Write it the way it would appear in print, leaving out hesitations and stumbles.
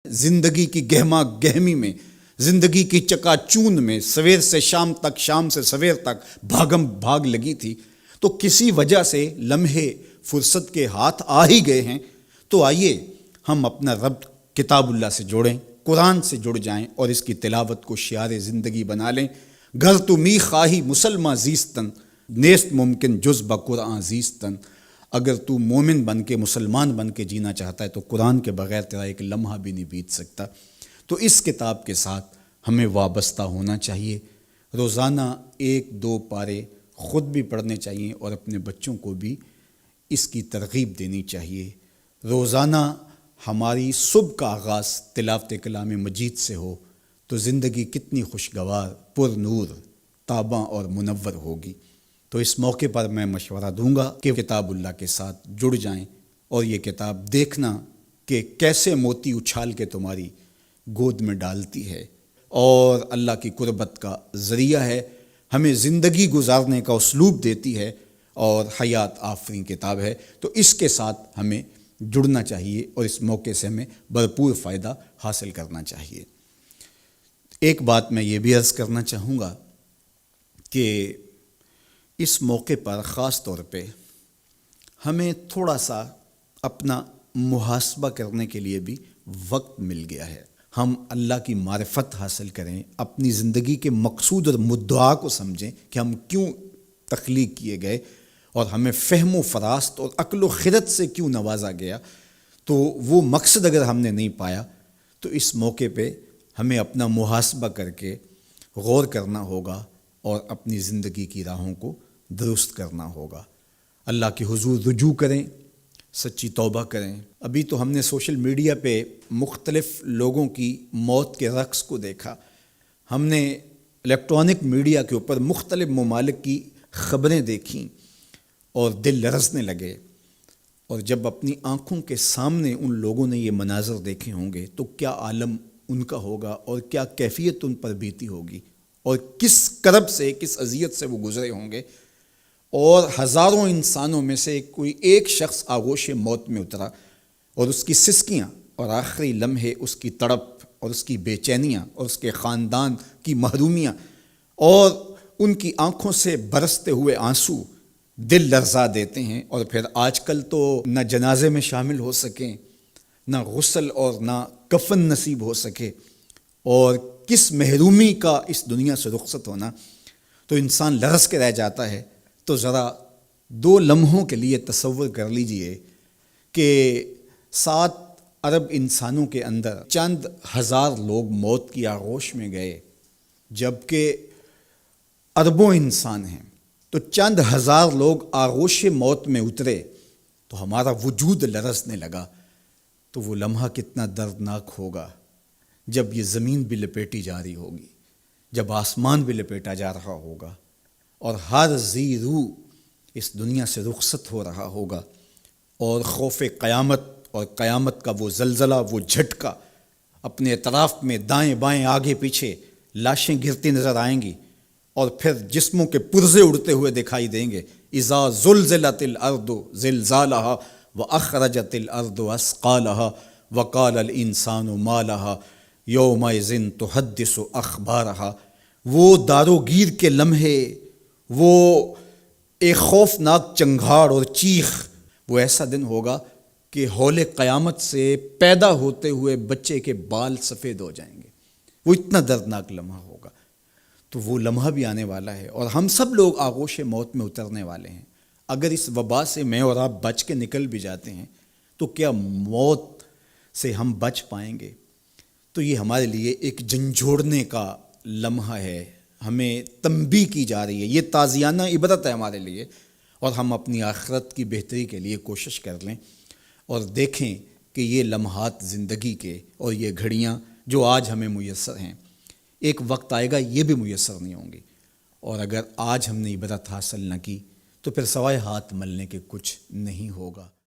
زندگی کی گہما گہمی میں، زندگی کی چکا چون میں سویر سے شام تک، شام سے سویر تک بھاگم بھاگ لگی تھی، تو کسی وجہ سے لمحے فرصت کے ہاتھ آ ہی گئے ہیں، تو آئیے ہم اپنا ربط کتاب اللہ سے جوڑیں، قرآن سے جڑ جائیں اور اس کی تلاوت کو شعار زندگی بنا لیں۔ گر تو می خواہی مسلمہ زیستن، نیست ممکن جز بقرآن زیستن۔ اگر تو مومن بن کے، مسلمان بن کے جینا چاہتا ہے تو قرآن کے بغیر تیرا ایک لمحہ بھی نہیں بیت سکتا۔ تو اس کتاب کے ساتھ ہمیں وابستہ ہونا چاہیے، روزانہ 1-2 پارے خود بھی پڑھنے چاہیے اور اپنے بچوں کو بھی اس کی ترغیب دینی چاہیے۔ روزانہ ہماری صبح کا آغاز تلاوت کلام مجید سے ہو تو زندگی کتنی خوشگوار، پر نور، تاباں اور منور ہوگی۔ تو اس موقع پر میں مشورہ دوں گا کہ کتاب اللہ کے ساتھ جڑ جائیں اور یہ کتاب دیکھنا کہ کیسے موتی اچھال کے تمہاری گود میں ڈالتی ہے اور اللہ کی قربت کا ذریعہ ہے، ہمیں زندگی گزارنے کا اسلوب دیتی ہے اور حیات آفرین کتاب ہے۔ تو اس کے ساتھ ہمیں جڑنا چاہیے اور اس موقع سے ہمیں بھرپور فائدہ حاصل کرنا چاہیے۔ ایک بات میں یہ بھی عرض کرنا چاہوں گا کہ اس موقع پر خاص طور پہ ہمیں تھوڑا سا اپنا محاسبہ کرنے کے لیے بھی وقت مل گیا ہے۔ ہم اللہ کی معرفت حاصل کریں، اپنی زندگی کے مقصود اور مدعا کو سمجھیں کہ ہم کیوں تخلیق کیے گئے اور ہمیں فہم و فراست اور عقل و خرد سے کیوں نوازا گیا۔ تو وہ مقصد اگر ہم نے نہیں پایا تو اس موقع پہ ہمیں اپنا محاسبہ کر کے غور کرنا ہوگا اور اپنی زندگی کی راہوں کو درست کرنا ہوگا۔ اللہ کے حضور رجوع کریں، سچی توبہ کریں۔ ابھی تو ہم نے سوشل میڈیا پہ مختلف لوگوں کی موت کے رقص کو دیکھا، ہم نے الیکٹرانک میڈیا کے اوپر مختلف ممالک کی خبریں دیکھیں اور دل لرزنے لگے، اور جب اپنی آنکھوں کے سامنے ان لوگوں نے یہ مناظر دیکھے ہوں گے تو کیا عالم ان کا ہوگا اور کیا کیفیت ان پر بیتی ہوگی اور کس کرب سے، کس اذیت سے وہ گزرے ہوں گے۔ اور ہزاروں انسانوں میں سے کوئی ایک شخص آغوش موت میں اترا اور اس کی سسکیاں اور آخری لمحے اس کی تڑپ اور اس کی بے چینیاں اور اس کے خاندان کی محرومیاں اور ان کی آنکھوں سے برستے ہوئے آنسو دل لرزا دیتے ہیں۔ اور پھر آج کل تو نہ جنازے میں شامل ہو سکیں، نہ غسل اور نہ کفن نصیب ہو سکے، اور کس محرومی کا اس دنیا سے رخصت ہونا، تو انسان لرز کے رہ جاتا ہے۔ تو ذرا 2 لمحوں کے لیے تصور کر لیجئے کہ 7 ارب انسانوں کے اندر چند ہزار لوگ موت کی آغوش میں گئے، جبکہ اربوں انسان ہیں، تو چند ہزار لوگ آغوش موت میں اترے تو ہمارا وجود لرزنے لگا۔ تو وہ لمحہ کتنا دردناک ہوگا جب یہ زمین بھی لپیٹی جا رہی ہوگی، جب آسمان بھی لپیٹا جا رہا ہوگا اور ہر ذی روح اس دنیا سے رخصت ہو رہا ہوگا، اور خوف قیامت اور قیامت کا وہ زلزلہ، وہ جھٹکا، اپنے اطراف میں دائیں بائیں آگے پیچھے لاشیں گرتی نظر آئیں گی، اور پھر جسموں کے پرزے اڑتے ہوئے دکھائی دیں گے۔ اذا زلزلت الارض زلزالہا واخرجت الارض اثقالہا وقال الانسان ما لہا یومئذ تحدث اخبارہا۔ وہ داروگیر کے لمحے، وہ ایک خوفناک چنگھاڑ اور چیخ، وہ ایسا دن ہوگا کہ ہول قیامت سے پیدا ہوتے ہوئے بچے کے بال سفید ہو جائیں گے۔ وہ اتنا دردناک لمحہ ہوگا۔ تو وہ لمحہ بھی آنے والا ہے اور ہم سب لوگ آغوش موت میں اترنے والے ہیں۔ اگر اس وبا سے میں اور آپ بچ کے نکل بھی جاتے ہیں تو کیا موت سے ہم بچ پائیں گے؟ تو یہ ہمارے لیے ایک جھنجھوڑنے کا لمحہ ہے، ہمیں تنبیہ کی جا رہی ہے، یہ تازیانہ عبرت ہے ہمارے لیے، اور ہم اپنی آخرت کی بہتری کے لیے کوشش کر لیں اور دیکھیں کہ یہ لمحات زندگی کے اور یہ گھڑیاں جو آج ہمیں میسر ہیں، ایک وقت آئے گا یہ بھی میسر نہیں ہوں گی، اور اگر آج ہم نے عبرت حاصل نہ کی تو پھر سوائے ہاتھ ملنے کے کچھ نہیں ہوگا۔